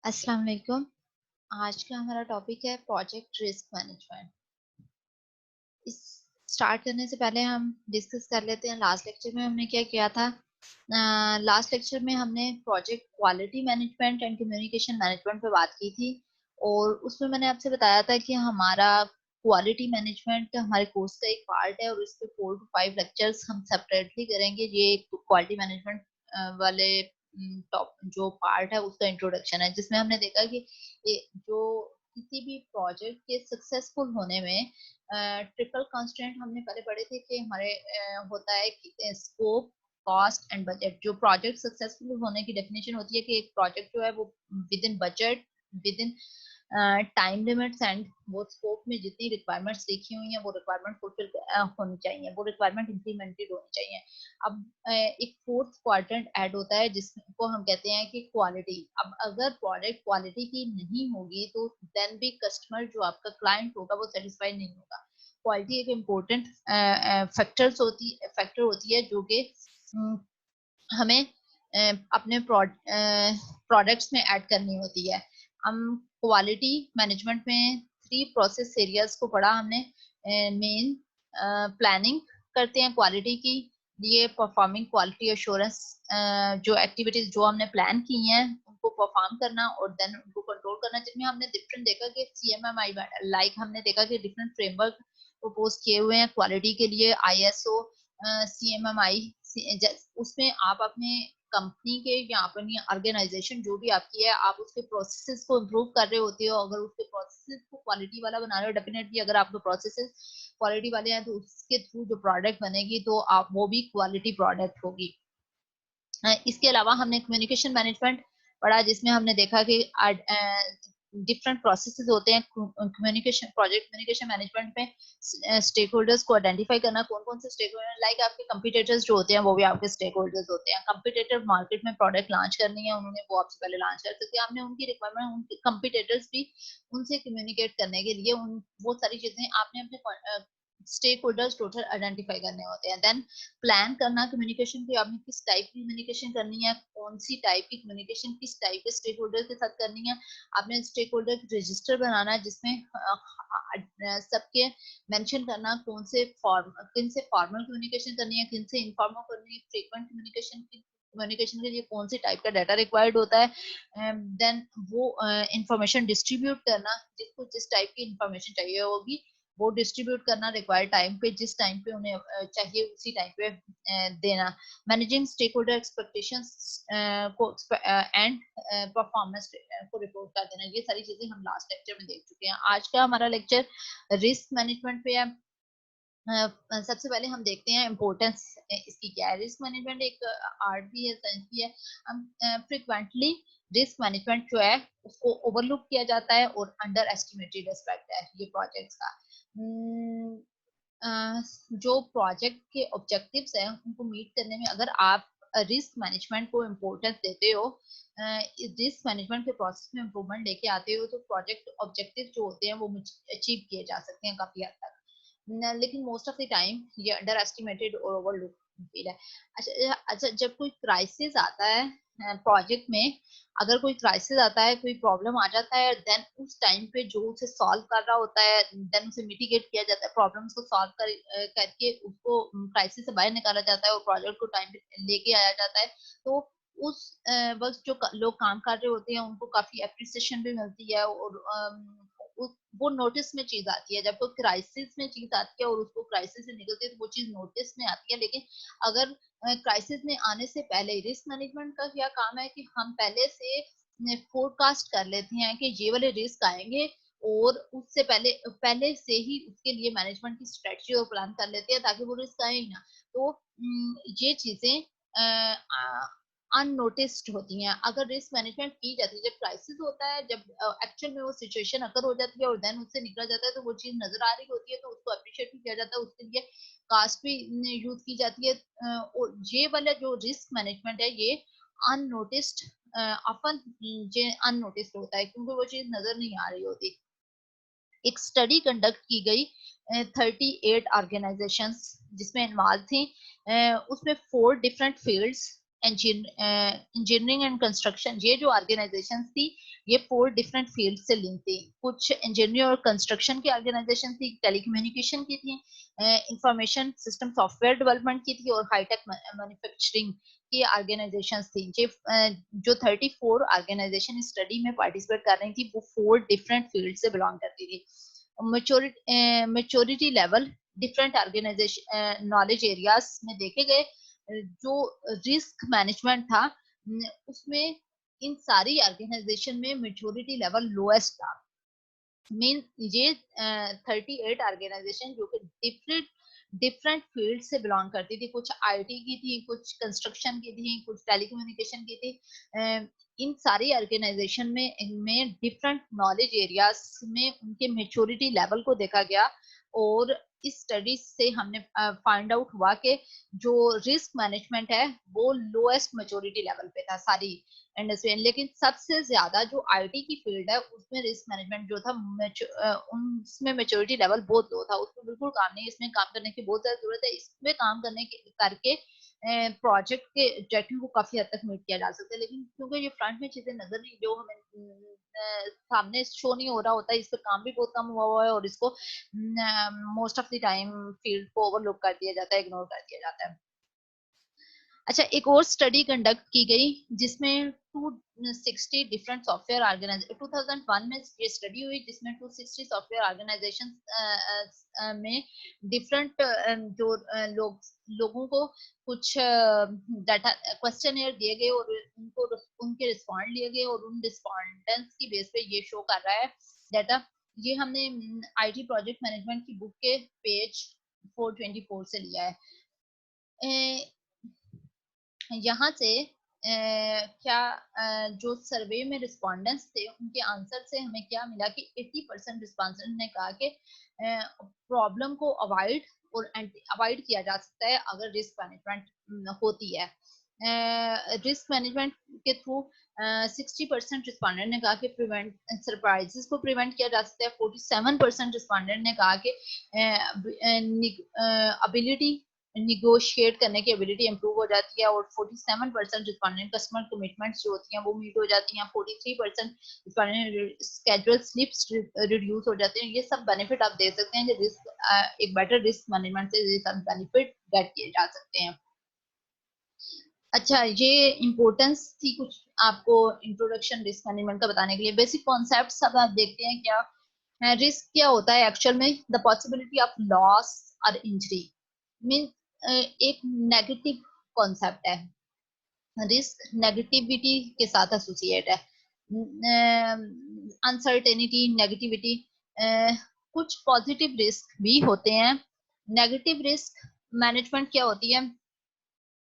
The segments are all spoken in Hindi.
अस्सलाम वालेकुम। आज का हमारा टॉपिक है प्रोजेक्ट रिस्क मैनेजमेंट। इस स्टार्ट करने से पहले हम डिस्कस कर लेते हैं लास्ट लेक्चर में हमने क्या किया था। लास्ट लेक्चर में हमने project quality management and communication management पे बात की थी और उसमें मैंने आपसे बताया था कि हमारा क्वालिटी मैनेजमेंट हमारे कोर्स का एक पार्ट है और इसके 4 to 5 लेक्चर्स हम सेपरेटली करेंगे। ये क्वालिटी मैनेजमेंट वाले टॉप जो पार्ट है उसका इंट्रोडक्शन है, जिसमें हमने देखा कि ये जो किसी भी प्रोजेक्ट के सक्सेसफुल होने में ट्रिपल कंस्ट्रेंट हमने पहले पढ़े थे कि हमारे होता है कि स्कोप, कॉस्ट एंड बजट। जो प्रोजेक्ट सक्सेसफुल होने की डेफिनेशन होती है कि एक प्रोजेक्ट जो है वो with in budget, with in time limits and वो स्कोप में जितनी रिक्वायरमेंट्स लिखी हुई हैं वो रिक्वायरमेंट फुलफिल होनी चाहिए, वो रिक्वायरमेंट इम्प्लीमेंटेड होनी चाहिए। अब एक फोर्थ क्वाड्रेंट ऐड होता है जिसको हम कहते हैं कि क्वालिटी। अब अगर प्रोडक्ट क्वालिटी की नहीं होगी तो देन भी कस्टमर जो आपका क्लाइंट होगा वो सेटिस्फाइड नहीं होगा। क्वालिटी एक इम्पोर्टेंट फैक्टर होती है जो कि हमें अपने प्रोडक्ट्स में ऐड करनी होती है। हम क्वालिटी मैनेजमेंट में 3 प्रोसेस एरियाज को पढ़ा हमने। मेन प्लानिंग करते हैं क्वालिटी की लिए, परफॉर्मिंग क्वालिटी एश्योरेंस, जो एक्टिविटीज जो हमने प्लान की हैं उनको परफॉर्म करना और देन उनको कंट्रोल करना, जिसमें हमने डिफरेंट देखा कि CMMI लाइक हमने देखा कि डिफरेंट फ्रेमवर्क प्रपोज किए हुए हैं क्वालिटी के लिए, ISO, CMMI। उसमें आप अपने कंपनी के या अपनी ऑर्गेनाइजेशन जो भी आपकी है, आप उसके प्रोसेसेस को इम्प्रूव कर रहे होते हो। अगर उसके प्रोसेसेस को क्वालिटी वाला बना रहे हो, डेफिनेटली अगर आपके प्रोसेसेस क्वालिटी वाले हैं तो उसके थ्रू जो प्रोडक्ट बनेगी तो आप वो भी क्वालिटी प्रोडक्ट होगी। इसके अलावा हमने कम्युनिकेशन मैनेजमेंट पढ़ा जिसमें हमने देखा कि डिफरेंट प्रोसेसेस होते हैं कम्युनिकेशन, प्रोजेक्ट कम्युनिकेशन मैनेजमेंट में स्टेक होल्डर्स को आइडेंटिफाई करना, कौन कौन से स्टेक होल्डर, लाइक आपके कंपटीटर्स जो होते हैं वो भी आपके स्टेक होल्डर्स होते हैं। कंपटीटर मार्केट में प्रोडक्ट लॉन्च करनी है, उन्होंने वो आपसे पहले लॉन्च कर सकते हैं, आपने उनकी रिक्वायरमेंट, उनके कंपटीटर्स भी उनसे कम्युनिकेट करने के लिए उन वो सारी चीजें आपने अपने स्टेक होल्डर्स टोटल आइडेंटिफाई करने होते हैं। देन प्लान करना कम्युनिकेशन की, आपने किस टाइप की कम्युनिकेशन करनी है, कौन सी टाइप की कम्युनिकेशन किस टाइप के स्टेक होल्डर के साथ करनी है। आपने स्टेक होल्डर रजिस्टर बनाना है जिसमें सबके मेंशन करना कौन से किन से फॉर्मल कम्युनिकेशन करनी है, किन से इनफॉर्मल करनी है, फ्रीक्वेंट कम्युनिकेशन के लिए कौन सी टाइप का डाटा रिक्वायर्ड होता है। देन वो इंफॉर्मेशन डिस्ट्रीब्यूट करना, जिसको जिस टाइप की इंफॉर्मेशन चाहिए होगी वो डिस्ट्रीब्यूट करना रिक्वायर्ड टाइम पे, जिस टाइम पे उन्हें चाहिए उसी टाइम पे देना। मैनेजिंग स्टेक होल्डर एक्सपेक्टेशंस को एंड परफॉर्मेंस को रिपोर्ट कर देना, ये सारी चीजें हम लास्ट लेक्चर में देख चुके हैं। आज का हमारा लेक्चर रिस्क मैनेजमेंट पे है। सबसे पहले हम देखते हैं इम्पोर्टेंस इसकी क्या है। रिस्क मैनेजमेंट एक आर्ट भी है, साइंस भी है। हम फ्रिक्वेंटली रिस्क मैनेजमेंट जो है उसको ओवरलुक किया जाता है और अंडर एस्टिमेटेड एस्पेक्ट है ये प्रोजेक्ट्स का। जो प्रोजेक्ट के ऑब्जेक्टिव्स हैं उनको मीट करने में अगर आप रिस्क मैनेजमेंट को इम्पोर्टेंस देते हो, रिस्क मैनेजमेंट के प्रोसेस में इम्प्रूवमेंट लेके आते हो, तो प्रोजेक्ट ऑब्जेक्टिव जो होते हैं वो अचीव किए जा सकते हैं काफी हद तक। लेकिन मोस्ट ऑफ द टाइम ये अंडर एस्टिमेटेड और ओवरलुक फील है। अच्छा, जब कोई क्राइसिस आता है प्रोजेक्ट में, अगर कोई क्राइसिस आता है, कोई प्रॉब्लम आ जाता है, देन उस टाइम पे जो उसे सॉल्व कर रहा होता है, देन उसे मिटिगेट किया जाता है, प्रॉब्लम्स को सॉल्व करके उसको क्राइसिस से बाहर निकाला जाता है और प्रोजेक्ट को टाइम पे लेके आया जाता है। तो उस वक्त जो लोग काम कर रहे होते हैं उनको काफी अप्रिसिएशन भी मिलती है और वो नोटिस में चीज आती है। जब कोई क्राइसिस में चीज आती है और उसको क्राइसिस से निकलती है तो वो चीज नोटिस में आती है। लेकिन अगर क्राइसिस में आने से पहले रिस्क मैनेजमेंट का क्या काम है कि हम पहले से फोरकास्ट कर लेते हैं कि ये वाले रिस्क आएंगे और उससे पहले पहले से ही उसके लिए मैनेजमेंट की स्ट्रेटजी और प्लान कर लेते हैं ताकि वो रिस्क आए ही ना। तो ये चीजें अननोटिस्ड होती हैं अगर रिस्क मैनेजमेंट की जाती है। जब क्राइसिस होता है, जब एक्चुअल में वो सिचुएशन अकर हो जाती है और देन उससे निकला जाता है तो वो चीज नजर आ रही होती है तो उसको अप्रिशिएट भी किया जाता है, उसके लिए कास्ट भी यूज की जाती है। और ये वाला जो रिस्क मैनेजमेंट है ये अननोटिस्ड अपन ये अननोटिस्ड होता है क्योंकि वो चीज नजर नहीं आ रही होती। एक स्टडी कंडक्ट की गई 38 ऑर्गेनाइजेशंस जिसमें इन्वॉल्व थी। उसमें 4 different fields engineering and construction, ये जो ऑर्गेनाइजेशन थी ये 4 डिफरेंट फील्ड से लिंक थी। कुछ इंजीनियरिंग और कंस्ट्रक्शन की ऑर्गेनाइजेशन थी, टेलीकम्युनिकेशन की थी, इंफॉर्मेशन सिस्टम सॉफ्टवेयर डेवलपमेंट की थी, और हाईटेक मैन्युफैक्चरिंग की ऑर्गेनाइजेशन थी। जो 34 ऑर्गेनाइजेशन स्टडी में पार्टिसिपेट कर रही थी वो 4 डिफरेंट फील्ड से बिलोंग करती थी। Maturity level different organisation knowledge areas में देखे गए। जो रिस्क मैनेजमेंट था उसमें इन सारी ऑर्गेनाइजेशन में मेच्योरिटी लेवल लोएस्ट था। मीन ये 38 ऑर्गेनाइजेशन जो कि डिफरेंट डिफरेंट फील्ड से बिलोंग करती थी, कुछ आईटी की थी, कुछ कंस्ट्रक्शन की थी, कुछ टेलीकम्युनिकेशन की थी। इन सारी ऑर्गेनाइजेशन में इनमें डिफरेंट नॉलेज एरियाज में उनके मेच्योरिटी लेवल को देखा गया, और इस स्टडी से हमने फाइंड आउट हुआ कि जो रिस्क मैनेजमेंट है वो लोएस्ट मेच्योरिटी लेवल पे था सारी इंडस्ट्री। लेकिन सबसे ज्यादा जो आईटी की फील्ड है उसमें रिस्क मैनेजमेंट जो था उसमें मेच्योरिटी लेवल बहुत लो था। उसमें बिल्कुल काम नहीं, इसमें काम करने की बहुत ज्यादा जरूरत है। इसमें काम करने के करके प्रोजेक्ट के ऑब्जेक्टिव को काफी हद तक मीट किया जा सकता है। लेकिन क्योंकि ये फ्रंट में चीजें नजर नहीं, जो हमें सामने शो नहीं हो रहा होता है, इस पर काम भी बहुत कम हुआ है, और इसको most of the time field को ओवरलुक कर दिया जाता है, इग्नोर कर दिया जाता है। अच्छा, एक और स्टडी कंडक्ट की गई जिसमें 260 डिफरेंट सॉफ्टवेयर ऑर्गेनाइजेशन 2001 में ये स्टडी हुई, जिसमें 260 सॉफ्टवेयर ऑर्गेनाइजेशन में डिफरेंट जो लोगों को कुछ डाटा क्वेश्चनएयर दिए गए, और उनको उनके रिस्पॉन्ड लिए गए, और उन रिस्पॉन्डेंट्स की बेस पे ये शो कर रहा है डाटा। ये हमने आईटी प्रोजेक्ट मैनेजमेंट की बुक के पेज 424 से लिया है। यहाँ से क्या जो सर्वे में रिस्पोंडेंट्स थे उनके आंसर से हमें क्या मिला कि 80% रिस्पोंडेंट ने कहा कि प्रॉब्लम को अवॉइड किया जा सकता है अगर रिस्क मैनेजमेंट होती है। रिस्क मैनेजमेंट के थ्रू 60% रिस्पोंडेंट ने कहा कि प्रिवेंट सरप्राइजेस को प्रिवेंट किया जा सकता है। 47% रिस्पोंडेंट ने कहा कि अबिलिटी निगोशिएट करने की एबिलिटी इंप्रूव हो जाती है, और 47% रिस्पोंडेंट कस्टमर कमिटमेंट्स जो होती हैं वो मीट हो जाती हैं। 43% रिस्पोंडेंट स्केड्यूल स्लिप्स रिड्यूस हो जाते हैं। ये सब बेनिफिट आप दे सकते हैं, रिस्क एक बेटर रिस्क मैनेजमेंट से ये सब बेनिफिट गेट किए जा सकते हैं। अच्छा, ये इम्पोर्टेंस थी कुछ आपको इंट्रोडक्शन रिस्क मैनेजमेंट का बताने के लिए। बेसिक कॉन्सेप्ट सब आप देखते हैं क्या है। रिस्क क्या होता है एक्चुअल में? द पॉसिबिलिटी ऑफ लॉस और इंजरी। मीन एक नेगेटिव कॉन्सेप्ट है। रिस्क नेगेटिविटी के साथ एसोसिएट है। Uncertainty, negativity. कुछ पॉजिटिव रिस्क भी होते हैं। नेगेटिव रिस्क मैनेजमेंट क्या होती है?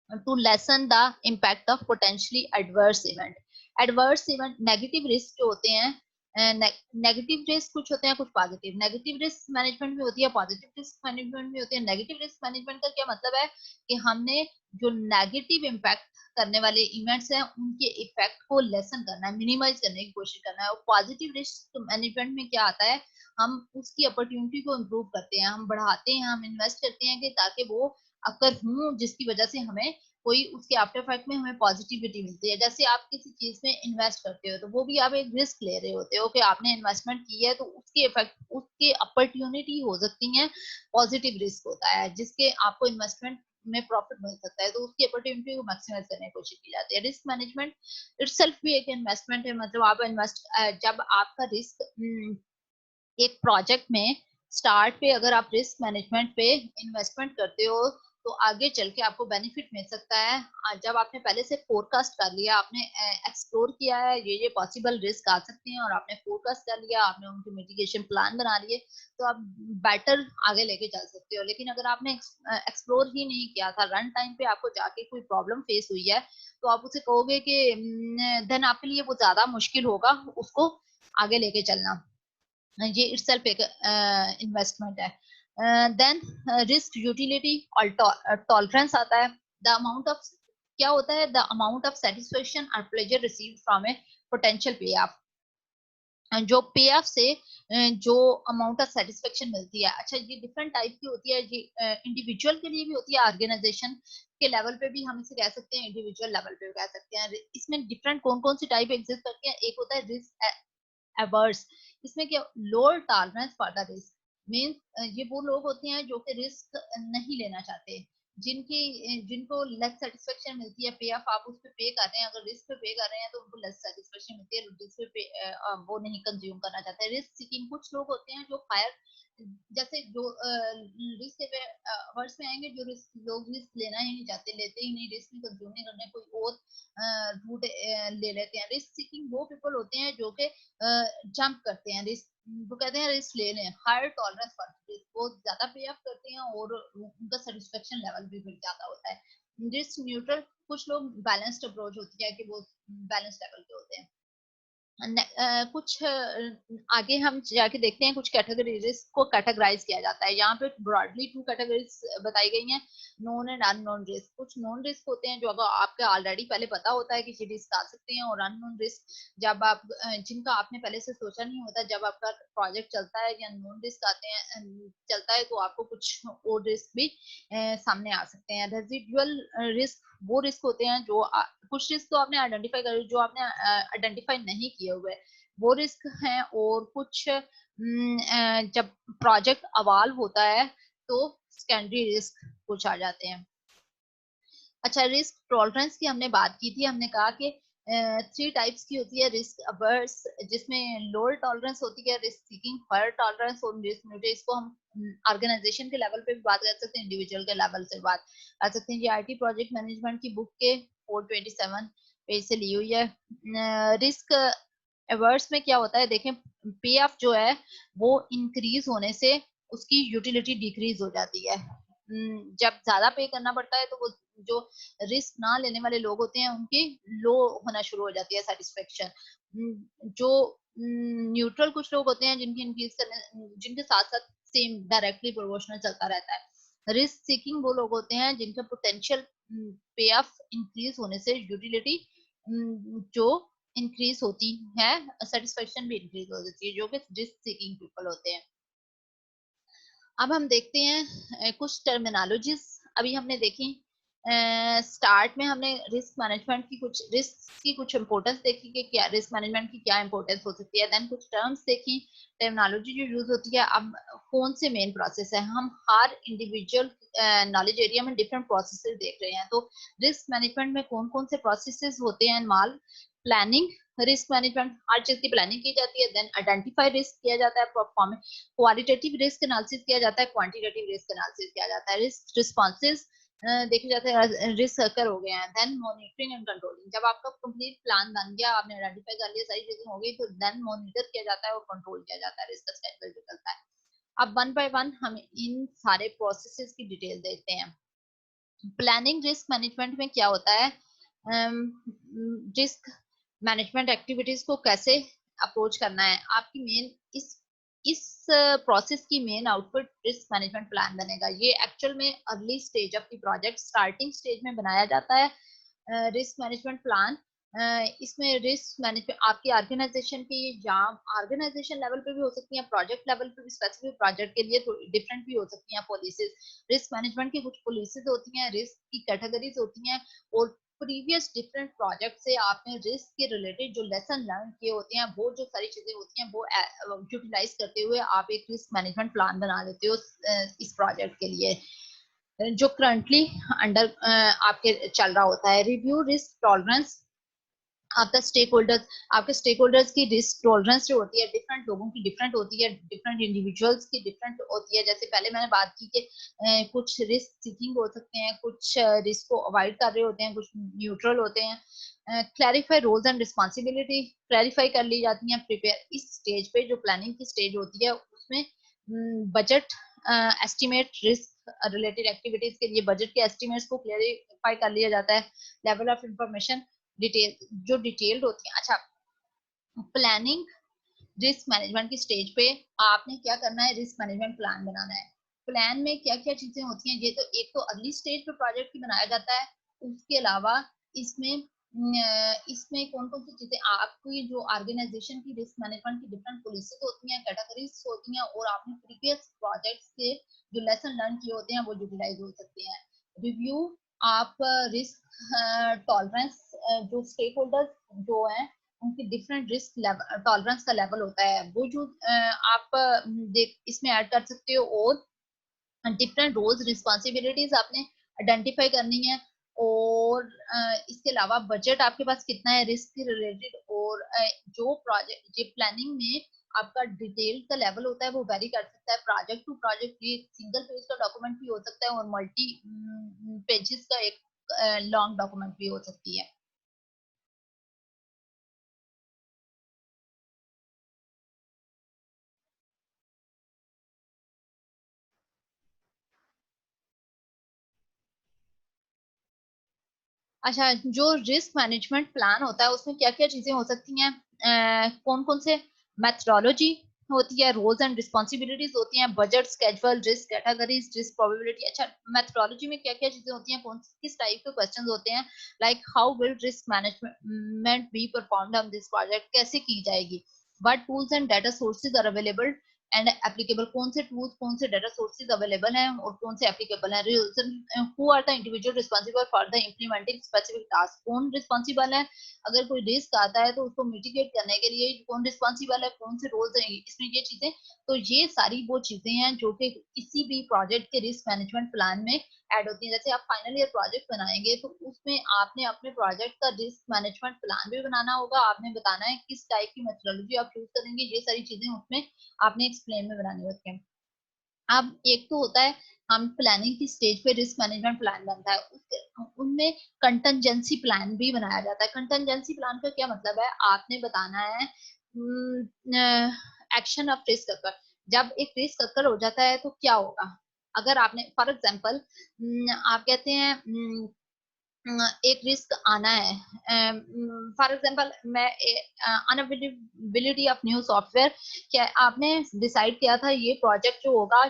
To lessen the impact of potentially adverse event. Adverse event negative risk जो होते हैं, नेगेटिव रिस्क कुछ होते हैं, कुछ पॉजिटिव। नेगेटिव रिस्क मैनेजमेंट भी होती है, पॉजिटिव रिस्क मैनेजमेंट भी होती है। नेगेटिव रिस्क मैनेजमेंट का क्या मतलब है कि हमने जो नेगेटिव इम्पैक्ट करने वाले इवेंट्स हैं उनके इफेक्ट को लेसन करना है, मिनिमाइज करने की कोशिश करना है। और पॉजिटिव रिस्क मैनेजमेंट में क्या आता है? हम उसकी अपॉर्चुनिटी को इम्प्रूव करते हैं, हम बढ़ाते हैं, हम इन्वेस्ट करते हैं कि ताकि वो अगर हूँ जिसकी वजह से हमें कोई उसके आफ्टर इफेक्ट में हमें पॉजिटिविटी मिलती है। जैसे आप किसी चीज में इन्वेस्ट करते हो तो वो भी आप एक रिस्क ले रहे होते हो कि आपने इन्वेस्टमेंट की है, तो उसके इफेक्ट उसके अपॉर्चुनिटी हो सकती है, पॉजिटिव रिस्क होता है जिसके आपको इन्वेस्टमेंट में प्रॉफिट मिल सकता है, तो उसकी अपॉर्चुनिटी को मैक्सिमाइज करने की कोशिश की जाती है। रिस्क मैनेजमेंट इटसेल्फ भी एक इन्वेस्टमेंट है। मतलब आप इन्वेस्ट जब आपका रिस्क एक प्रोजेक्ट में स्टार्ट पे अगर आप रिस्क मैनेजमेंट पे इन्वेस्टमेंट करते हो तो आगे चल के आपको बेनिफिट मिल सकता है। जब आपने पहले से फोरकास्ट कर लिया, आपने एक्सप्लोर किया है ये पॉसिबल रिस्क आ सकते हैं, और आपने फोरकास्ट कर लिया, आपने उनके मिटिगेशन प्लान बना लिए, तो आप बेटर आगे लेके चल सकते हो। लेकिन अगर आपने एक्सप्लोर ही नहीं किया था, रन टाइम पे आपको जाके कोई प्रॉब्लम फेस हुई है, तो आप उसे कहोगे कि देन आपके लिए वो ज्यादा मुश्किल होगा उसको आगे लेके चलना। ये इटसेल्फ एक इन्वेस्टमेंट है। देन रिस्क यूटिलिटी और टॉलरेंस आता है। द अमाउंट ऑफ क्या होता है? द अमाउंट ऑफ सेटिस्फेक्शन और pleasure received from A potential पे ऑफ। जो पे ऑफ से जो अमाउंट ऑफ सेटिस्फेक्शन मिलती है। अच्छा, ये डिफरेंट टाइप की होती है, ये इंडिविजुअल के लिए भी होती है, ऑर्गेनाइजेशन के लेवल पे भी हम इसे कह सकते हैं, इंडिविजुअल लेवल पे भी कह सकते हैं। इसमें डिफरेंट कौन कौन सी टाइप एग्जिस्ट करती है। एक होता है रिस्क एवर्स। इसमें क्या, lower tolerance for the risk means ये वो लोग होते हैं जो कि रिस्क नहीं लेना चाहते, जिनको लेस सेटिस्फेक्शन मिलती है। पे ऑफ आप उस पे पे कर रहे हैं, अगर रिस्क पे पे कर रहे हैं तो उनको लेस सेटिस्फेक्शन मिलती है, रिस्क पे वो नहीं कंज्यूम करना चाहते। रिस्क सीकिंग कुछ लोग होते हैं जो फायर, जैसे जो रिस्क वर्ड्स में आएंगे, जो रिस्क लोग रिस्क लेना ही नहीं चाहते, लेते ही नहीं, रिस्क नहीं कंज्यूम नहीं करने, कोई और रूट ले लेते हैं। रिस्क सीकिंग वो पीपल होते हैं जो कि जंप करते हैं रिस्क, वो कहते हैं रिस्क ले लें, हायर टॉलरेंस फॉर रिस्क, वो ज्यादा पे ऑफ करते हैं और उनका सेटिस्फेक्शन लेवल भी फिर ज्यादा होता है। रिस्क न्यूट्रल, कुछ लोग बैलेंस्ड अप्रोच होती है कि वो बैलेंस लेवल के होते हैं। कुछ आगे हम जाके देखते हैं, कुछ कैटेगरी रिस्क को कैटेगराइज किया जाता है। यहाँ पे ब्रॉडली 2 कैटेगरीज बताई गई हैं, नोन एंड अननोन रिस्क। कुछ नोन रिस्क होते हैं जो अगर आपको ऑलरेडी पहले पता होता है कि ये रिस्क आ सकते हैं, और अननोन रिस्क जब आप जिनका आपने पहले से सोचा नहीं होता, जब आपका प्रोजेक्ट चलता है या नोन रिस्क आते हैं चलता है, तो आपको कुछ और रिस्क भी सामने आ सकते हैं। रेजिडुअल रिस्क वो रिस्क होते हैं जो कुछ रिस्क तो आपने आइडेंटिफाई कर, जो आपने आइडेंटिफाई नहीं किए हुए वो रिस्क हैं। और कुछ जब प्रोजेक्ट अवाल्व होता है तो सेकेंडरी रिस्क कुछ आ जाते हैं। अच्छा, रिस्क टॉलरेंस की हमने बात की थी, हमने कहा कि 3 टाइप्स की होती है रिस्क अवर्स, जिसमें लोअर टॉलरेंस होती है, रिस्क सीकिंग, हायर टॉलरेंस और रिस्क म्यूटेट। इसको हम ऑर्गेनाइजेशन के लेवल पे भी बात कर सकते हैं, इंडिविजुअल के लेवल से बात कर सकते हैं। ये आईटी प्रोजेक्ट मैनेजमेंट की बुक के 427 पेज से ली हुई है। रिस्क अवर्स में क्या होता है, देखें, पे ऑफ जो है वो इंक्रीज होने से उसकी यूटिलिटी डिक्रीज हो जाती है। जब ज्यादा पे करना पड़ता है तो वो जो रिस्क ना लेने वाले लोग होते हैं उनकी लो होना शुरू हो जाती है सेटिस्फेक्शन। जो न्यूट्रल कुछ लोग होते हैं जिनकी इंक्रीज करने, जिनके साथ साथ सेम डायरेक्टली प्रोपोर्शनल चलता रहता है। रिस्क सीकिंग वो लोग होते हैं जिनका पोटेंशियल पे ऑफ इंक्रीज होने से यूटिलिटी जो इंक्रीज होती है, सेटिस्फेक्शन भी इंक्रीज हो जाती है, जो कि रिस्क सीकिंग पीपल होते हैं। अब हम देखते हैं कुछ टर्मिनोलॉजीज अभी हमने देखी। स्टार्ट में हमने रिस्क की कुछ इंपॉर्टेंस देखी कि क्या रिस्क मैनेजमेंट की क्या इंपॉर्टेंस हो सकती है। देन कुछ टर्म्स देखी, टर्मिनोलॉजी जो यूज होती है। अब कौन से मेन प्रोसेस है, हम हर इंडिविजुअल नॉलेज एरिया में डिफरेंट प्रोसेसेस देख रहे हैं। तो रिस्क मैनेजमेंट में कौन कौन से प्रोसेसेस होते हैं, माल प्लानिंग, रिस्क मैनेजमेंट, हर चीज की प्लानिंग की जाती है। देन आइडेंटिफाई रिस्क किया जाता है, परफॉर्मेंस क्वालिटेटिव रिस्क एनालिसिस किया जाता है, क्वांटिटेटिव रिस्क एनालिसिस किया जाता है। रिस्क रिस्पॉन्सेज देखे जाते हैं, रिस्क सर्कल हो गए हैं। देन मॉनिटरिंग एंड कंट्रोलिंग, जब आपका कंप्लीट प्लान बन गया, आपने आइडेंटिफाई कर लिया, सारी चीजें हो गई, तो देन मॉनिटर किया जाता है और कंट्रोल किया जाता है, रिस्क स्केड्यूल जो चलता है। अब वन बाय वन हम इन सारे प्रोसेसेस की डिटेल देखते हैं। प्लानिंग रिस्क मैनेजमेंट में क्या होता है, रिस्क मैनेजमेंट एक्टिविटीज को कैसे अप्रोच करना है, आपकी मेन इस प्रोसेस की main output risk management plan बनेगा। ये एक्चुअल में early stage of the project, starting stage में बनाया जाता है रिस्क मैनेजमेंट प्लान। इसमें रिस्क मैनेजमेंट आपकी ऑर्गेनाइजेशन की, या ऑर्गेनाइजेशन लेवल पे भी हो सकती है, प्रोजेक्ट लेवल पे भी, स्पेसिफिक प्रोजेक्ट के लिए डिफरेंट भी हो सकती हैं पॉलिसीज। रिस्क मैनेजमेंट की कुछ पॉलिसीज होती हैं, रिस्क की कैटेगरीज होती हैं, और प्रीवियस डिफरेंट प्रोजेक्ट से आपने रिस्क के रिलेटेड जो लेसन लर्न किए होते हैं, वो जो सारी चीजें होती हैं वो यूटिलाइज करते हुए आप एक रिस्क मैनेजमेंट प्लान बना देते हो इस प्रोजेक्ट के लिए, जो करंटली अंडर आपके चल रहा होता है। रिव्यू रिस्क टॉलरेंस, आपका स्टेक होल्डर्स, आपके स्टेक होल्डर्स की रिस्क टॉलरेंस जो होती है डिफरेंट लोगों की डिफरेंट होती है, डिफरेंट इंडिविजुअल्स की डिफरेंट होती है। जैसे पहले मैंने बात की कि कुछ रिस्क सीकिंग हो सकते हैं, कुछ रिस्क को अवॉइड कर रहे होते हैं, कुछ न्यूट्रल होते हैं। Clarify roles and responsibility clarify कर ली जाती हैं प्रिपेयर, इस स्टेज पे जो प्लानिंग की स्टेज होती है उसमें budget estimate, risk related activities के लिए बजट के एस्टिमेट्स को क्लैरिफाई कर लिया जाता है। लेवल ऑफ इंफॉर्मेशन डिटेल जो डिटेल्ड होती है। अच्छा, प्लानिंग रिस्क मैनेजमेंट की स्टेज पे आपने क्या करना है, रिस्क मैनेजमेंट प्लान बनाना है। प्लान में क्या क्या चीजें होती हैं, ये तो एक तो अर्ली स्टेज पे प्रोजेक्ट की बनाया जाता है, उसके अलावा इसमें इसमें कौन-कौन सी चीजें आपकी जो ऑर्गेनाइजेशन की रिस्क मैनेजमेंट की डिफरेंट पॉलिसीज होती हैं, कैटेगरीज होती हैं और आपने प्रीवियस प्रोजेक्ट्स के जो लेसन लर्न किए होते हैं वो यूटिलाइज हो सकते हैं। रिव्यू, आप रिस्क टॉलरेंस, जो स्टेक होल्डर्स जो हैं उनकी डिफरेंट रिस्क लेवल टॉलरेंस का लेवल होता है वो जो आप देख इसमें ऐड कर सकते हो। और डिफरेंट रोल्स रिस्पॉन्सिबिलिटीज आपने आइडेंटिफाई करनी है। और इसके अलावा बजट आपके पास कितना है रिस्क से रिलेटेड। और जो प्रोजेक्ट ये प्लानिंग में आपका डिटेल का लेवल होता है वो वेरी कर सकता है प्रोजेक्ट टू प्रोजेक्ट। ये सिंगल पेज का डॉक्यूमेंट भी हो सकता है और मल्टी पेजेस का एक लॉन्ग डॉक्यूमेंट भी हो सकती है। अच्छा, जो रिस्क मैनेजमेंट प्लान होता है उसमें क्या क्या चीजें हो सकती हैं, कौन कौन से मेथडोलॉजी होती है, रोल्स एंड रिस्पॉन्सिबिलिटीज होती हैं, budget, schedule, risk categories, risk probability. अच्छा, मेथडोलॉजी में क्या क्या चीजें होती हैं, कौन किस टाइप के क्वेश्चंस होते हैं, like how will risk management be performed on this project, कैसे की जाएगी, what tools and data sources are available and applicable, कौन से टूल्स कौन से डाटा सोर्सेज अवेलेबल हैं और कौन से एप्लीकेबल हैं, who are the individual responsible for the implementing specific task, कौन रिस्पांसिबल है अगर कोई रिस्क आता है तो उसको मिटिगेट करने के लिए कौन रिस्पांसिबल है, कौन से रोल्स हैं इसमें, ये चीजें। तो ये सारी वो चीजें हैं जो कि किसी भी प्रोजेक्ट के रिस्क मैनेजमेंट प्लान में ऐड होती है। जैसे आप फाइनल ईयर प्रोजेक्ट बनाएंगे तो उसमें आपने अपने प्रोजेक्ट का रिस्क मैनेजमेंट प्लान भी बनाना होगा, आपने बताना है किस टाइप की मेथोडोलॉजी आप यूज करेंगे, ये सारी चीजें उसमें आपने एक्सप्लेन में बनानी होती है। अब एक तो होता है हम प्लानिंग की स्टेज पे रिस्क मैनेजमेंट प्लान बनता है, उनमें कंटेंजेंसी प्लान भी बनाया जाता है। कंटेंजेंसी प्लान का क्या मतलब है, आपने बताना है एक्शन ऑफ रिस्क अकर, जब एक रिस्क अकर हो जाता है तो क्या होगा। अगर आपने फॉर एग्जांपल आप कहते हैं एक रिस्क आना है, फॉर एग्जांपल मैं अनअवेलेबिलिटी ऑफ न्यू सॉफ्टवेयर, क्या आपने डिसाइड किया था ये प्रोजेक्ट जो होगा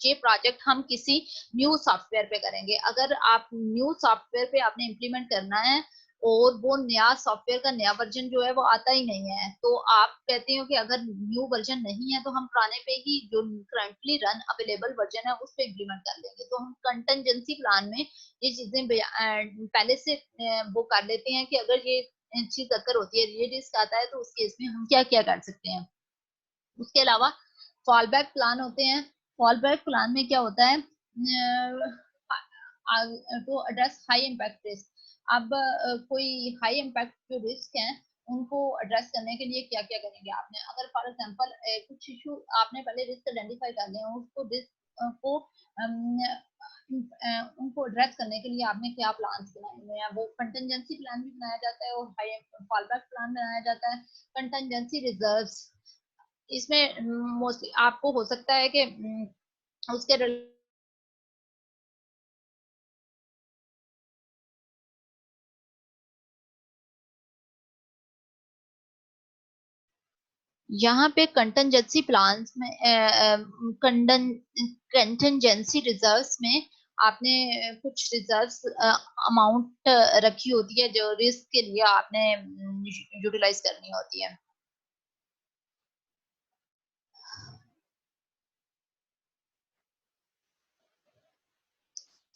ये प्रोजेक्ट हम किसी न्यू सॉफ्टवेयर पे करेंगे। अगर आप न्यू सॉफ्टवेयर पे आपने इम्प्लीमेंट करना है और वो नया सॉफ्टवेयर का नया वर्जन जो है वो आता ही नहीं है, तो आप कहते हो कि अगर न्यू वर्जन नहीं है तो हम पुराने पे ही जो करंटली रन अवेलेबल वर्जन है उस पे इम्प्लीमेंट कर लेंगे। तो हम कंटेंजेंसी प्लान में ये चीजें पहले से वो कर लेते हैं कि अगर ये चीज अगर होती है, ये रिस्क आता है तो उस केस में हम क्या क्या कर सकते हैं। उसके अलावा फॉल बैक प्लान होते हैं। फॉल बैक प्लान में क्या होता है, to address high impact risk. अब कोई हाई इम्पैक्ट जो रिस्क है उनको एड्रेस करने के लिए क्या क्या करेंगे आपने, अगर फॉर एग्जांपल कुछ इशू आपने पहले रिस्क आइडेंटिफाई कर लिया उसको रिस्क को उनको एड्रेस करने के लिए आपने क्या प्लान बनाए हुए हैं, वो कंटेंजेंसी प्लान भी बनाया जाता है और हाई फॉल बैक प्लान बनाया जाता है। कंटेंजेंसी रिजर्व्स, इसमें मोस्टली आपको हो सकता है कि उसके यहाँ पे कंटेंजेंसी प्लान्स में कंटेंजेंसी रिजर्व्स में आपने कुछ रिजर्व्स अमाउंट रखी होती है जो रिस्क के लिए आपने यूटिलाइज करनी होती है।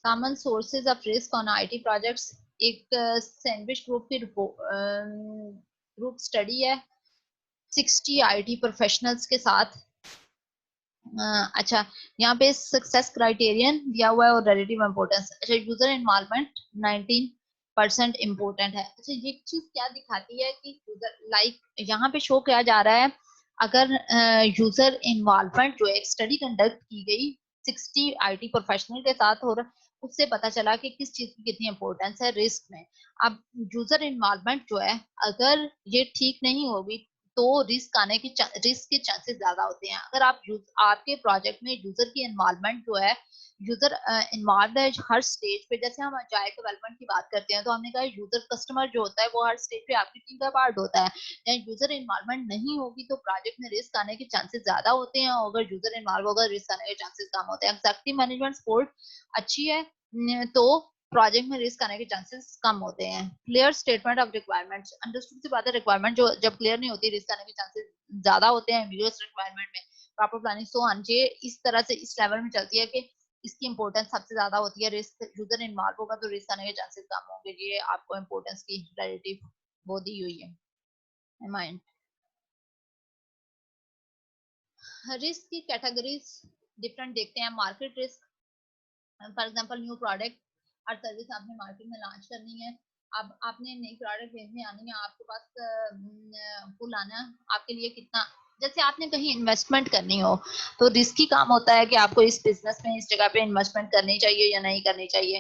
Common sources of risk on IT projects, एक सैंडविच ग्रुप की ग्रुप स्टडी है 60 आईटी प्रोफेशनल्स के साथ। अच्छा, यहाँ पे सक्सेस क्राइटेरियन दिया हुआ है और रिलेटिव इम्पोर्टेंस। अच्छा, यूजर इन्वॉल्वमेंट 19% इम्पोर्टेंट है। अच्छा, ये चीज क्या दिखाती है कि यूजर लाइक यहाँ पे शो किया जा रहा है, अगर यूजर इन्वॉल्वमेंट जो है स्टडी कंडक्ट की गई 60 आईटी प्रोफेशनल के साथ और उससे पता चला कि किस चीज की कितनी इंपॉर्टेंस है रिस्क में। अब यूजर इन्वॉल्वमेंट जो है अगर ये ठीक नहीं होगी तो रिस्क के चांसेस ज्यादा होते हैं। अगर आपके प्रोजेक्ट में यूजर की इन्वॉल्वमेंट जो है, यूजर इन्वॉल्व है हर स्टेज पे, जैसे हम अजाइल डेवलपमेंट की बात करते हैं तो हमने कहा यूजर कस्टमर जो होता है वो हर स्टेज पे आपकी टीम का पार्ट होता है। या यूजर इन्वॉल्वमेंट नहीं होगी तो प्रोजेक्ट में रिस्क आने के चांसेस ज्यादा होते हैं और अगर यूजर इन्वॉल्व होगा रिस्क आने के चांसेस कम होते हैं। एग्जेक्टिव मैनेजमेंट सपोर्ट अच्छी है तो प्रोजेक्ट में रिस्क आने के चांसेस कम होते हैं। Clear statement of requirements, understood सी बात है, रिक्वायरमेंट जो जब क्लियर नहीं होती रिस्क आने के चांसेस ज्यादा होते हैं। एम्बिगुअस रिक्वायरमेंट में प्रॉपर प्लानिंग सो ऑन, ये इस तरह से इस लेवल में चलती है कि इसकी इंपॉर्टेंस सबसे ज्यादा होती है। रिस्क यूजर इन्वॉल्व होगा तो रिस्क आने के चांसेस कम होंगे। ये आपको इंपॉर्टेंस की रिलेटिव वो दी हुई है माइंड। रिस्क की कैटेगरीज डिफरेंट देखते हैं। Market risk, for example new product और सर्विस आपने मार्केट में लॉन्च करनी है। अब आपने नई प्रोडक्ट बेचने आनी है, आपके पास पुल आना आपके लिए कितना, जैसे आपने कहीं इन्वेस्टमेंट करनी हो तो रिस्की काम होता है कि आपको इस बिजनेस में इस जगह पे इन्वेस्टमेंट करनी चाहिए या नहीं करनी चाहिए,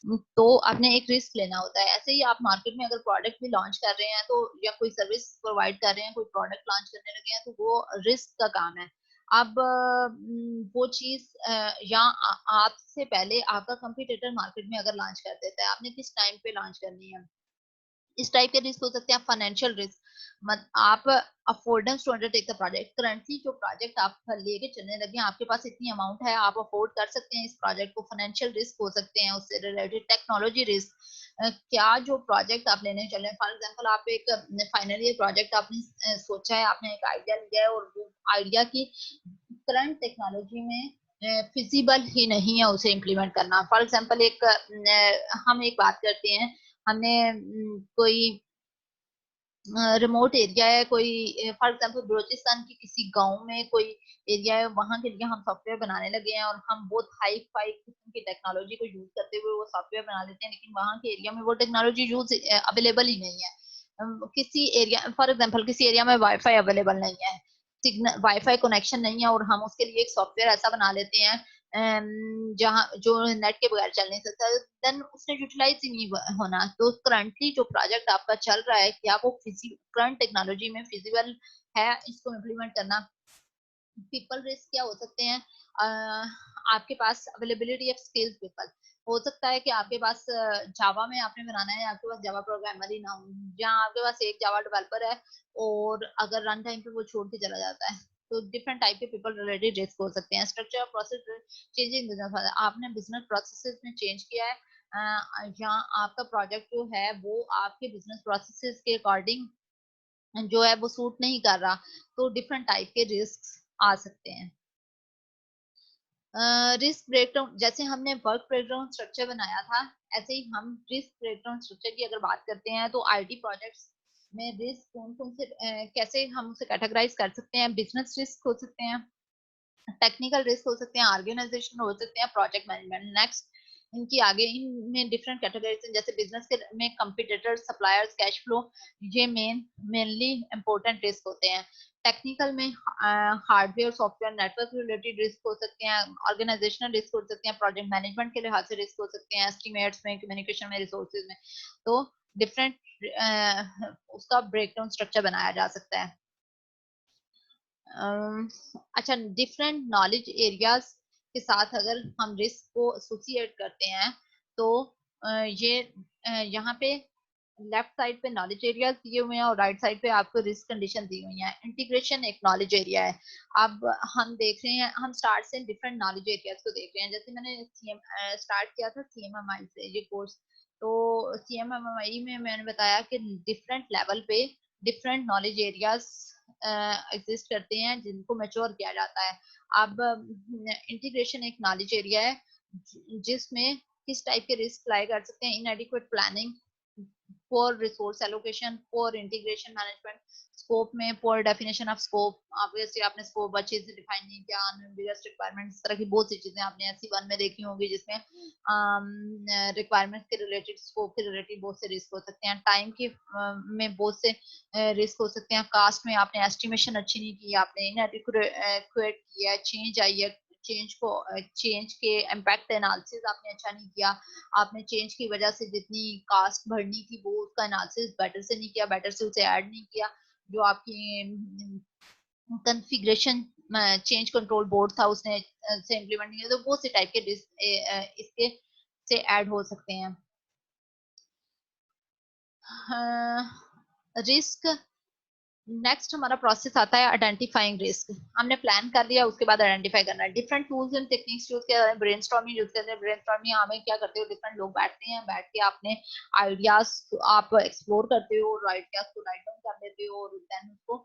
तो आपने एक रिस्क लेना होता है। ऐसे ही आप मार्केट में अगर प्रोडक्ट भी लॉन्च कर रहे हैं तो, या कोई सर्विस प्रोवाइड कर रहे हैं, कोई प्रोडक्ट लॉन्च करने लगे हैं, तो वो रिस्क का काम है। अब वो चीज या आपसे पहले आपका कंपटीटर मार्केट में अगर लॉन्च कर देता है, आपने किस टाइम पे लॉन्च करनी है, इस टाइप के रिस्क हो सकते हैं। फाइनेंशियल रिस्क, आप affordance to undertake the project, currently जो प्रोजेक्ट आप लेके चलने लगे हैं, आपके पास इतनी अमाउंट है, आप अफोर्ड कर सकते हैं इस प्रोजेक्ट को। फाइनेंशियल रिस्क हो सकते हैं उससे रिलेटेड। टेक्नोलॉजी रिस्क, क्या जो प्रोजेक्ट आप लेने चले हैं, फॉर एग्जांपल आप एक फाइनल ईयर प्रोजेक्ट आपने सोचा है, आपने एक आइडिया लिया है और वो आइडिया की करंट टेक्नोलॉजी में फिजिबल ही नहीं है उसे इम्प्लीमेंट करना। फॉर एग्जांपल एक हम एक बात करते हैं, हमने कोई रिमोट एरिया है, कोई फॉर एग्जांपल बलूचिस्तान की किसी गांव में कोई एरिया है, वहां के लिए हम सॉफ्टवेयर बनाने लगे हैं और हम बहुत हाई फाई किस्म की टेक्नोलॉजी को यूज करते हुए वो सॉफ्टवेयर बना लेते हैं, लेकिन वहां के एरिया में वो टेक्नोलॉजी यूज अवेलेबल ही नहीं है। किसी एरिया, फॉर एग्जांपल किसी एरिया में वाईफाई अवेलेबल नहीं है, सिग्नल वाईफाई कनेक्शन नहीं है, और हम उसके लिए एक सॉफ्टवेयर ऐसा बना लेते हैं जहाँ जो नेट के बगैर चल नहीं सकता, देन उसने यूटिलाइज ही नहीं होना। तो करंटली जो प्रोजेक्ट आपका चल रहा है, क्या वो करंट टेक्नोलॉजी में फिजिबल है इसको इम्प्लीमेंट करना। पीपल रिस्क क्या हो सकते हैं, आपके पास अवेलेबिलिटी ऑफ स्किल्स पीपल, हो सकता है कि आपके पास जावा में आपने बनाना है, आपके पास जावा प्रोग्रामर ही ना हो, जहाँ आपके पास एक जावा डेवलपर है और अगर रन टाइम पे वो छोड़ के चला जाता है, तो डिफरेंट टाइप के पीपल रिलेटेड रिस्क हो सकते हैं। Structure of process changing business, आपने बिजनेस प्रोसेसेस में चेंज किया है, जहाँ आपका प्रोजेक्ट जो है वो आपके बिजनेस प्रोसेसेस के अकॉर्डिंग जो है वो सूट नहीं कर रहा, तो डिफरेंट टाइप के रिस्क आ सकते हैं। रिस्क ब्रेकडाउन, जैसे हमने वर्क ब्रेकडाउन स्ट्रक्चर बनाया था, ऐसे ही हम रिस्क ब्रेकडाउन स्ट्रक्चर की अगर बात करते हैं तो आईटी प्रोजेक्ट्स में रिस्क कौन कौन से कैसे हम उसे कैटेगराइज कर सकते हैं। बिजनेस रिस्क हो सकते हैं, टेक्निकल रिस्क हो सकते हैं, ऑर्गेनाइजेशन हो सकते हैं, प्रोजेक्ट मैनेजमेंट। नेक्स्ट इनकी आगे इनमें डिफरेंट कैटेगरीज हैं, जैसे बिजनेस के में कंपटीटर, सप्लायर्स, कैश फ्लो, ये मेनली इंपॉर्टेंट रिस्क होते हैं। टेक्निकल में hardware, software, network related risk हो सकते हैं, ऑर्गेनाइजेशनल रिस्क हो सकते हैं, प्रोजेक्ट मैनेजमेंट के लिहाज से रिस्क हो सकते हैं, एस्टिमेट्स में, कम्युनिकेशन में, रिसोर्सेज में। तो डिफरेंट उसका ब्रेकडाउन स्ट्रक्चर बनाया जा सकता है। अच्छा, डिफरेंट नॉलेज एरियाज के साथ अगर हम रिस्क को एसोसिएट करते हैं तो ये यहाँ पे लेफ्ट साइड पे नॉलेज एरियाज दिए हुए हैं और राइट साइड पे आपको रिस्क कंडीशन दी हुई हैं। इंटीग्रेशन एक नॉलेज एरिया है। अब हम देख रहे हैं, हम स्टार्ट से डिफरेंट नॉलेज एरियाज को देख रहे हैं। जैसे मैंने स्टार्ट किया था सीएमएमआई से ये कोर्स, तो सीएमएमआई में मैंने बताया कि डिफरेंट लेवल पे डिफरेंट नॉलेज एरियाज एग्जिस्ट करते हैं जिनको मैच्योर किया जाता है। अब इंटीग्रेशन एक नॉलेज एरिया है जिसमें किस टाइप के रिस्क लाई कर सकते हैं। इनएडिक्वेट planning, poor resource allocation, poor integration management, scope में poor definition of scope, obviously आपने स्कोप अच्छे से डिफाइन नहीं किया, unambiguous requirements, इस तरह की बहुत सी चीजें आपने ऐसी वन में देखी होंगी जिसमें रिक्वायरमेंट्स के रिलेटेड, स्कोप के रिलेटेड बहुत से रिस्क हो सकते हैं। टाइम के में बहुत से रिस्क हो सकते हैं। कास्ट में आपने एस्टिमेशन अच्छी नहीं की, आपने इनएडिक्वेट किया, चेंज आई है, चेंज के इम्पैक्ट एनालिसिस आपने अच्छा नहीं किया, आपने चेंज की वजह से जितनी कास्ट भरनी थी वो उसका एनालिसिस बेटर से नहीं किया, बेटर से उसे ऐड नहीं किया, जो आपकी कॉन्फ़िगरेशन चेंज कंट्रोल बोर्ड था उसने से इम्प्लीमेंट नहीं किया, तो बहुत से टाइप के इसके से ऐड हो सकते हैं। रिस्क नेक्स्ट हमारा प्रोसेस आता है आइडेंटिफाइंग रिस्क। हमने प्लान कर लिया, उसके बाद आइडेंटिफाई करना है। Different tools and techniques use किया, ब्रेनस्टॉर्मिंग यूज करते हैं। ब्रेनस्टॉर्मिंग हमें क्या करते हो, डिफरेंट लोग बैठते हैं, बैठ के आपने आइडियाज आप एक्सप्लोर करते हो और आइडियाज को राइट डाउन कर देते हो और देन उसको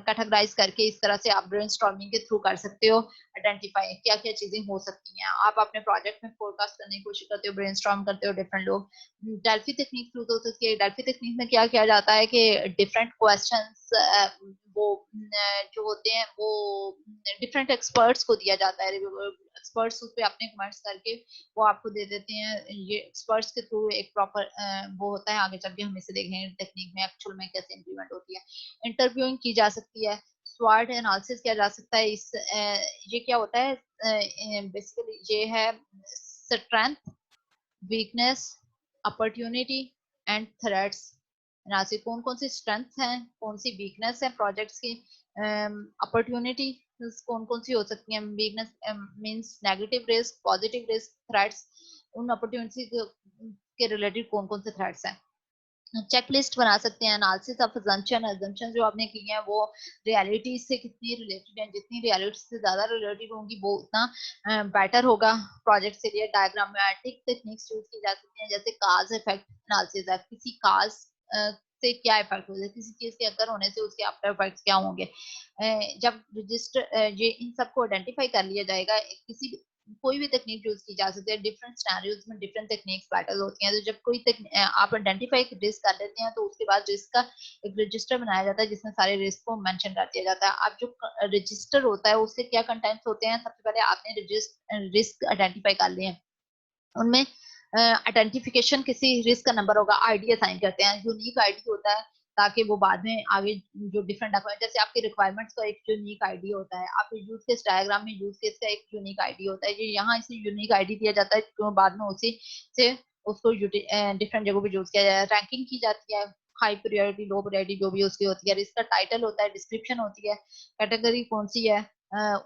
कैटेगराइज करके इस तरह से आप ब्रेनस्टॉर्मिंग के थ्रू कर सकते हो आइडेंटिफाई क्या क्या चीजें हो सकती हैं। आप अपने प्रोजेक्ट में फोरकास्ट करने की कोशिश करते हो, ब्रेनस्टॉर्म करते हो डिफरेंट लोग। डेल्फी टेक्निक यूज हो सकती है। डेल्फी टेक्निक में क्या किया जाता है कि डिफरेंट क्वेश्चंस वो जो होते हैं वो डिफरेंट एक्सपर्ट्स को दिया जाता है। एक्सपर्ट्स उस पे अपने कमेंट्स करके वो आपको दे देते हैं। ये एक्सपर्ट्स के थ्रू एक प्रॉपर वो होता है। आगे चल के हम इसे देखेंगे टेक्निक में एक्चुअल में कैसे इम्प्लीमेंट होती है। इंटरव्यूइंग की जा सकती है, स्वॉट एनालिसिस किया जा सकता है। इस ये क्या होता है, बेसिकली ये है strength, weakness, opportunity and threats. राशि कौन कौन सी स्ट्रेंथ हैं, कौन सी वीकनेस है प्रोजेक्ट्स की, अपॉर्चुनिटी कौन कौन सी हो सकती हैं। Weakness means negative risk, positive risk, threats, उन अपॉर्चुनिटी के रिलेटेड कौन कौन से थ्रेट्स हैं। चेकलिस्ट बना सकते हैं। एनालिसिस ऑफ अजम्पशन जो आपने की है वो रियलिटी से कितनी रिलेटेड है। जितनी रियलिटी से ज्यादा रिलेटेड होंगी वो उतना बेटर होगा प्रोजेक्ट से लिए। डायग्रामेटिक टेक्निक्स यूज की जा सकती हैं, जैसे काज इफेक्ट एनालिसिस है। किसी काज से क्या इफेक्ट होगा, किसी चीज के अगर होने से उसके आफ्टर इफेक्ट्स क्या होंगे। जब रजिस्टर ये इन सबको आइडेंटिफाई कर लिया जाएगा, किसी भी कोई भी टेक्निक यूज की जा सकती है। डिफरेंट सिनेरियोज में डिफरेंट टेक्निक्स बेटर होती हैं। तो जब कोई आप आइडेंटिफाई रिस्क कर लेते हैं तो उसके बाद रिस्क का एक रजिस्टर बनाया जाता है जिसमें सारे रिस्क को मेंशन कर दिया जाता है। अब जो रजिस्टर होता है उसके क्या कंटेंट्स होते हैं, सबसे पहले आपने रिस्क आइडेंटिफाई कर लिए हैं। उनमें आइडेंटिफिकेशन किसी रिस्क का नंबर होगा, आईडी असाइन करते हैं। यूनिक आईडी होता है ताकि वो बाद में आगे जो डिफरेंट डॉक्यूमेंट, जैसे आपके रिक्वायरमेंट्स का एक यूनिक आईडी होता है, आपके यूज केस डायग्राम में यूज केस का एक यूनिक आईडी होता है। ये यहाँ इसे यूनिक आईडी दिया जाता है तो बाद में उसी से उसको डिफरेंट जगहों पे यूज किया जाए। रैंकिंग की जाती है, हाई प्रायोरिटी, लो प्रायोरिटी जो भी उसकी होती है। इसका टाइटल होता है, डिस्क्रिप्शन होती है, कैटेगरी कौन सी है,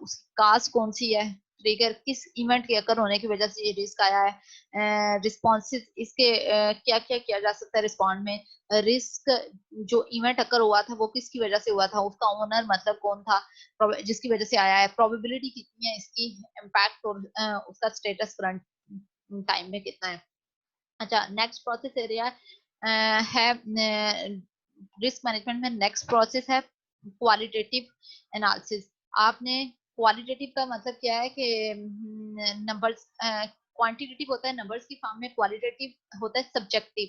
उसकी कास्ट कौन सी है, ट्रिगर किस इवेंट के अकर होने की वजह से ये रिस्क आया है, रिस्पॉन्सेज इसके क्या क्या किया जा सकता है रिस्पॉन्ड में। रिस्क जो इवेंट अकर हुआ था वो किसकी वजह से हुआ था, उसका ओनर मतलब कौन था जिसकी वजह से आया है, प्रोबेबिलिटी कितनी है इसकी, इम्पैक्ट और उसका स्टेटस करंट टाइम में कितना है। अच्छा, नेक्स्ट प्रोसेस एरिया है रिस्क मैनेजमेंट में। नेक्स्ट प्रोसेस है क्वालिटेटिव एनालिसिस। आपने क्वालिटेटिव का मतलब क्या है कि नंबर्स, क्वांटिटेटिव होता है नंबर्स की फॉर्म में, क्वालिटेटिव होता है सब्जेक्टिव,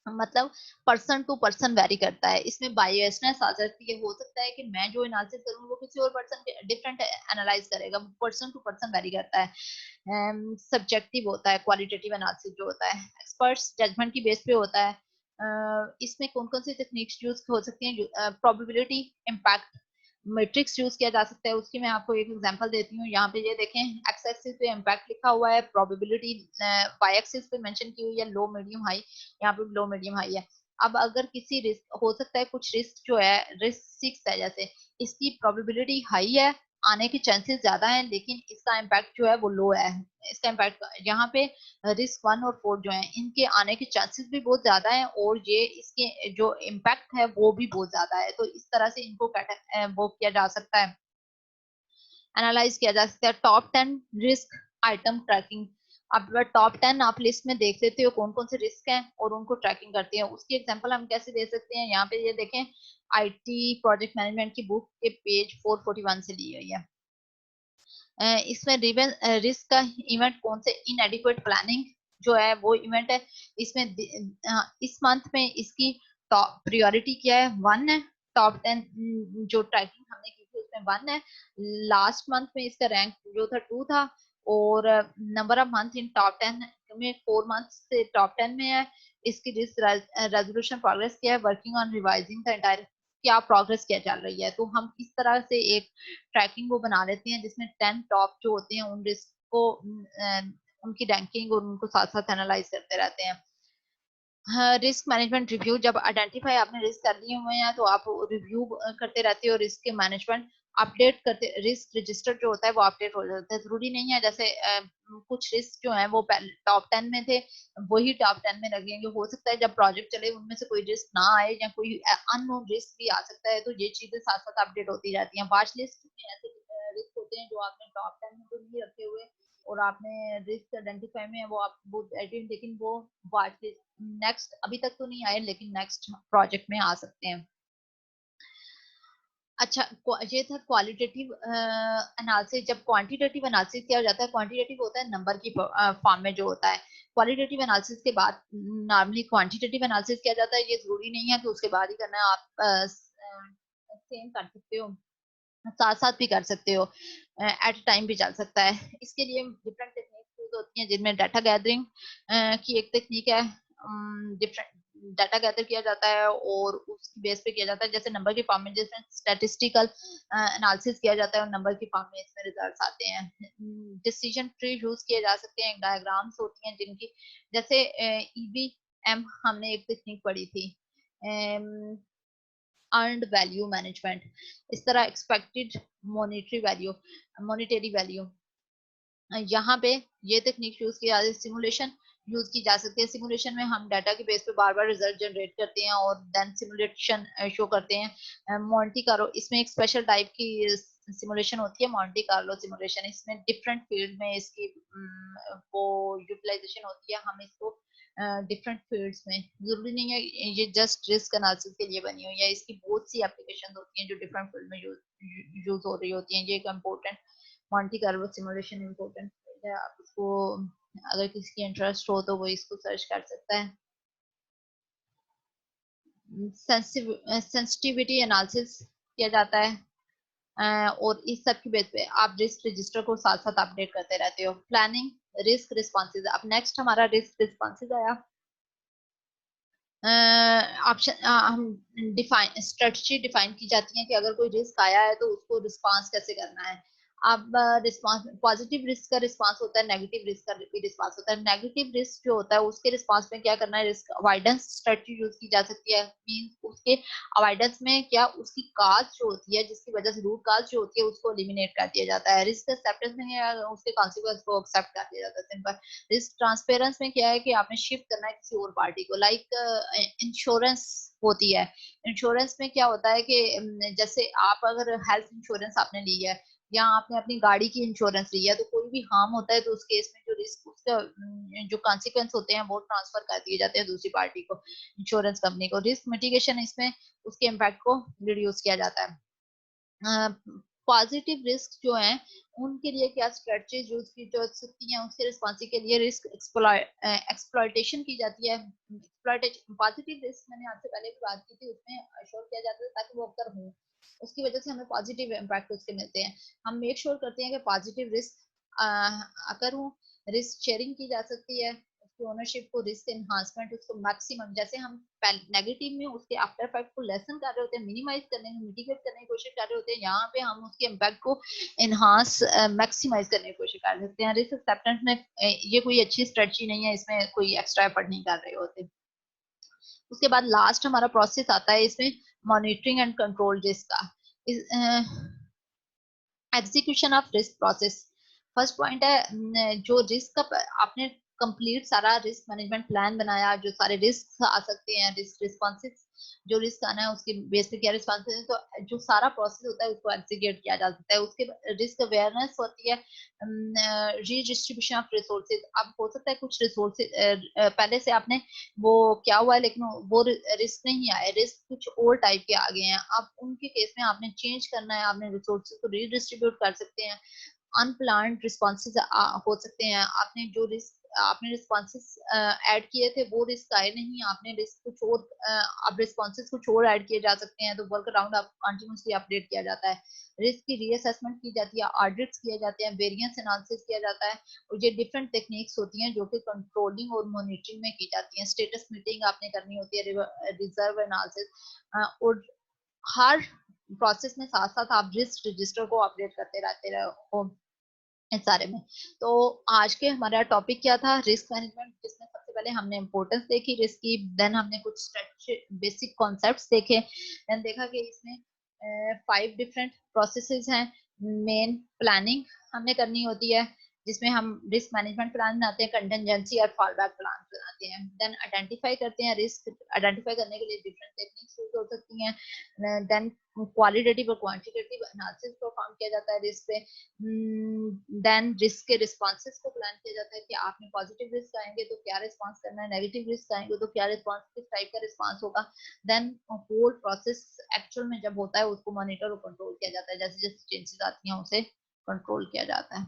मतलब पर्सन टू पर्सन वेरी करता है। इसमें बायसनेस आ सकती है। हो सकता है कि मैं जो एनालिसिस करूँ वो किसी और पर्सन डिफरेंट एनालाइज करेगा, पर्सन टू पर्सन वेरी करता है। सब्जेक्टिव होता है क्वालिटेटिव एनालिसिस जो होता है, एक्सपर्ट्स जजमेंट की बेस पे होता है। इसमें कौन कौन सी टेक्निक्स यूज हो सकती हैं, प्रोबेबिलिटी, इम्पैक्ट, मैट्रिक्स यूज किया जा सकता है। उसकी मैं आपको एक एग्जांपल देती हूँ। यहाँ पे ये देखें, एक्स एक्सिस पे इम्पैक्ट लिखा हुआ है, प्रोबेबिलिटी वाई एक्सिस पे मेंशन की हुई है, लो मीडियम हाई, यहाँ पे लो मीडियम हाई है। अब अगर किसी रिस्क हो सकता है, कुछ रिस्क जो है, रिस्क 6 है जैसे, इसकी प्रोबेबिलिटी हाई है, आने के चांसेस ज्यादा हैं, लेकिन इसका इम्पैक्ट जो है वो लो है। इसका इम्पैक्ट यहाँ पे रिस्क 1 और 4 जो है इनके आने के चांसेस भी बहुत ज्यादा हैं और ये इसके जो इम्पैक्ट है वो भी बहुत ज्यादा है। तो इस तरह से इनको वो किया जा सकता है, एनालाइज किया जा सकता है। Top 10 risk item tracking. अब टॉप 10 आप लिस्ट में देख लेते हो कौन कौन से रिस्क हैं और उनको ट्रैकिंग करते हैं। उसकी एग्जांपल हम कैसे दे सकते हैं, यहाँ पे ये देखें, आईटी प्रोजेक्ट मैनेजमेंट की बुक के पेज 441 से ली हुई है। इसमें रिस्क का इवेंट कौन से, इनएडिक्वेट प्लानिंग जो है वो इवेंट है। इसमें इस मंथ में इसकी टॉप प्रायोरिटी क्या है, 1 है। टॉप 10 जो ट्रैकिंग हमने की थी उसमें 1 है। लास्ट मंथ में इसका रैंक जो था 2 था और number of month in top 10 में 4 मंथ से टॉप 10 में है। इसकी रेजोल्यूशन प्रोग्रेस क्या है, working on revising the entire, क्या प्रोग्रेस क्या चल रही है। तो हम इस तरह से एक ट्रैकिंग वो बना लेते हैं जिसमें 10 टॉप जो होते हैं उन रिस्क को उनकी रैंकिंग और उनको साथ साथ एनालाइज करते रहते हैं। रिस्क मैनेजमेंट रिव्यू, जब आइडेंटिफाई आपने रिस्क कर लिए हुए हैं तो आप रिव्यू करते रहते हो रिस्क के मैनेजमेंट अपडेट करते, रिस्क रजिस्टर जो होता है वो अपडेट हो जाता है। जरूरी नहीं है जैसे कुछ रिस्क जो है वो टॉप 10 में थे, वही टॉप 10 में लगेंगे। हो सकता है जब प्रोजेक्ट चले उनमें से कोई रिस्क ना आए या कोई अननोन रिस्क भी आ सकता है, तो ये चीजें साथ साथ अपडेट होती जाती हैं। वॉच लिस्ट में ऐसे रिस्क होते हैं जो आपने टॉप 10 में तो नहीं रखे हुए और आपने रिस्क आइडेंटिफाई में वो आप वो लेकिन वो वॉच लिस्ट नेक्स्ट अभी तक तो नहीं आए, लेकिन नेक्स्ट प्रोजेक्ट में आ सकते हैं। अच्छा, ये था क्वालिटेटिव एनालिसिस। जब क्वांटिटेटिव एनालिसिस किया जाता है, क्वांटिटेटिव होता है नंबर की फॉर्म में जो होता है। क्वालिटेटिव एनालिसिस के बाद नॉर्मली क्वांटिटेटिव एनालिसिस किया जाता है। ये जरूरी नहीं है कि उसके बाद ही करना है, आप सेम कर सकते हो, साथ साथ भी कर सकते हो, एट टाइम भी चल सकता है। इसके लिए डिफरेंट टेक्निक्स यूज होती हैं, जिनमें डाटा गैदरिंग की एक टेक्निक है। डिफरेंट डाटा गैदर किया जाता है और उसकी बेस पे किया जाता है, जैसे नंबर की फॉर्म में जैसे स्टैटिस्टिकल एनालिसिस किया जाता है और नंबर की फॉर्म में इसमें रिजल्ट्स आते हैं। डिसीजन ट्री यूज किए जा सकते हैं, डायग्राम्स होती हैं जिनकी, जैसे ईबीएम हमने एक टेक्निक पढ़ी थी, अर्नड वैल्यू मैनेजमेंट। इस तरह एक्सपेक्टेड मॉनिटरी वैल्यू, यहाँ पे ये टेक्निक यूज की जाती है। सिमुलेशन यूज की जा सकती है। सिमुलेशन में हम डाटा के बेस पे बार बार रिजल्ट जनरेट करते हैं और देन सिमुलेशन शो करते हैं। मॉन्टी कार्लो, इसमें एक स्पेशल टाइप की सिमुलेशन होती है, मॉन्टी कार्लो सिमुलेशन। इसमें डिफरेंट फील्ड में इसकी वो यूटिलाइजेशन होती है। हम इसको डिफरेंट फील्ड्स में, जरूरी नहीं है ये जस्ट रिस्क एनालिसिस के लिए बनी हुई है, इसकी बहुत सी एप्लीकेशन होती हैं जो डिफरेंट फील्ड में यूज हो रही होती हैं। ये एक important Monty Carlo simulation important है। आप इसको अगर किसी की इंटरेस्ट हो तो वो इसको सर्च कर सकता है। सेंसिटिविटी एनालिसिस किया जाता है, और इस सब की बेस पे आप रिस्क रजिस्टर को साथ साथ अपडेट करते रहते हो। Planning risk responses. अब नेक्स्ट हमारा रिस्क रिस्पॉन्सेज आया। ऑप्शन हम डिफाइन स्ट्रेटजी डिफाइन की जाती है कि अगर कोई रिस्क आया है तो उसको रिस्पांस कैसे करना है। अब रिस्पांस, पॉजिटिव रिस्क का रिस्पांस होता है, नेगेटिव रिस्क का भी रिस्पांस होता है। नेगेटिव रिस्क जो होता है उसके रिस्पांस में क्या करना है, रिस्क अवॉइडेंस स्ट्रेटजी यूज की जा सकती है। मींस उसके अवॉइडेंस में क्या, उसकी काज जो होती है, जिसकी वजह से रूट काज जो होती है उसको एलिमिनेट कर दिया जाता है। रिस्क एक्सेप्टेंस में उसके कॉन्सिक्वेंस को एक्सेप्ट कर दिया जाता है, सिंपल। रिस्क ट्रांसपेरेंस में क्या है कि आपने शिफ्ट करना है किसी और पार्टी को, लाइक इंश्योरेंस होती है। इंश्योरेंस में क्या होता है कि जैसे आप अगर हेल्थ इंश्योरेंस आपने ली है या आपने अपनी गाड़ी की इंश्योरेंस ली है, तो कोई भी हार्म होता है तो उस केस में जो रिस्क, उसका जो कॉन्सिक्वेंस होते हैं वो ट्रांसफर कर दिए जाते हैं दूसरी पार्टी को, इंश्योरेंस कंपनी को। रिस्क मिटिगेशन, इसमें उसके इम्पैक्ट को रिड्यूस किया जाता है। पॉजिटिव रिस्क जो है उनके लिए क्या स्ट्रेटजीज यूज की जा सकती हैं, उसके रिस्पॉन्सिंग के लिए रिस्क एक्सप्लॉयटेशन की जाती है। पॉजिटिव रिस्क मैंने आपसे पहले भी बात की थी, उसमें श्योर किया जाता है ताकि वो अक्सर हो, उसकी वजह से हमें पॉजिटिव इम्पैक्ट उसके मिलते हैं। हम मेक श्योर करते हैं कि पॉजिटिव रिस्क अगर हो। रिस्क शेयरिंग की जा सकती है, उसकी ओनरशिप को, रिस्क एनहांसमेंट उसको मैक्सिमम, जैसे हम नेगेटिव में उसके आफ्टर इफेक्ट को लेसन कर रहे होते हैं, मिनिमाइज करने में, मिटिगेट करने की कोशिश कर रहे होते हैं, यहाँ पे हम उसके इम्पैक्ट को एनहांस मैक्सिमाइज करने की कोशिश कर सकते हैं। रिस्क एक्सेप्टेंस में ये कोई अच्छी स्ट्रेटजी नहीं है, इसमें कोई एक्स्ट्रा एफर्ट नहीं कर रहे होते। उसके बाद लास्ट हमारा प्रोसेस आता है इसमें, मॉनिटरिंग एंड कंट्रोल रिस्क का। Execution of risk process, first point है जो रिस्क का आपने कंप्लीट सारा रिस्क मैनेजमेंट प्लान बनाया, जो सारे रिस्क आ सकते हैं, रिस्क रिस्पॉन्सेज, जो रिस्क आना है उसके बेस पे क्या रिस्पॉन्सेज है, तो जो सारा प्रोसेस होता है उसको एग्जीक्यूट किया जा सकता है। उसके रिस्क अवेयरनेस होती है, रीडिस्ट्रीब्यूशन ऑफ रिसोर्सेज। अब हो सकता है कुछ रिसोर्सेज पहले से आपने वो क्या हुआ है लेकिन वो रिस्क नहीं आए, रिस्क कुछ और टाइप के आ गए हैं, अब उनके केस में आपने चेंज करना है, आपने रिसोर्सेज को रीडिस्ट्रीब्यूट कर सकते हैं। अनप्लान्ड रिस्पॉन्सेज हो सकते हैं, आपने जो रिस्क आपने रिस्पॉन्सेज ऐड किए थे वो रिस्क आए नहीं, आपने रिस्क कुछ और अब रिस्पॉन्सेज कुछ और ऐड किए जा सकते हैं, तो वर्क अराउंड आप कंटिन्यूसली अपडेट किया जाता है। रिस्क की रीअसेसमेंट की जाती है, ऑडिट्स किए जाते हैं, वेरिएंस एनालिसिस किया जाता है, और ये डिफरेंट टेक्निक्स होती हैं जो कि कंट्रोलिंग और मॉनिटरिंग में की जाती हैं। स्टेटस मीटिंग आपने करनी होती है, रिजर्व एनालिसिस, और हर प्रोसेस में साथ साथ आप रिस्क रजिस्टर को अपडेट करते रहते रहो इस सारे में। तो आज के हमारा टॉपिक क्या था, रिस्क मैनेजमेंट, जिसमें सबसे पहले हमने इंपॉर्टेंस देखी रिस्क की, देन हमने कुछ बेसिक कॉन्सेप्ट्स देखे, देन देखा कि इसमें 5 डिफरेंट प्रोसेसेस हैं। मेन प्लानिंग हमने करनी होती है, जिसमें हम रिस्क मैनेजमेंट प्लान बनाते हैं, कंटिजेंसी और फॉल बैक प्लान बनाते हैं। देन आइडेंटिफाई करते हैं रिस्क। आइडेंटिफाई करने के लिए डिफरेंट टेक्निक्स यूज हो सकती हैं। देन क्वालिटेटिव और क्वांटिटेटिव एनालिसिस परफॉर्म किया जाता है रिस्क पे। देन रिस्क के रिस्पॉन्सेस को प्लान किया जाता है कि आपने पॉजिटिव रिस्क आएंगे तो क्या रिस्पॉन्स करना है, नेगेटिव रिस्क आएंगे तो क्या रिस्पॉन्स, किस टाइप का रिस्पॉन्स होगा। देन होल प्रोसेस एक्चुअल में जब होता है उसको मॉनिटर और कंट्रोल किया जाता है, जैसे जैसे चेंजेस आती हैं उसे कंट्रोल किया जाता है।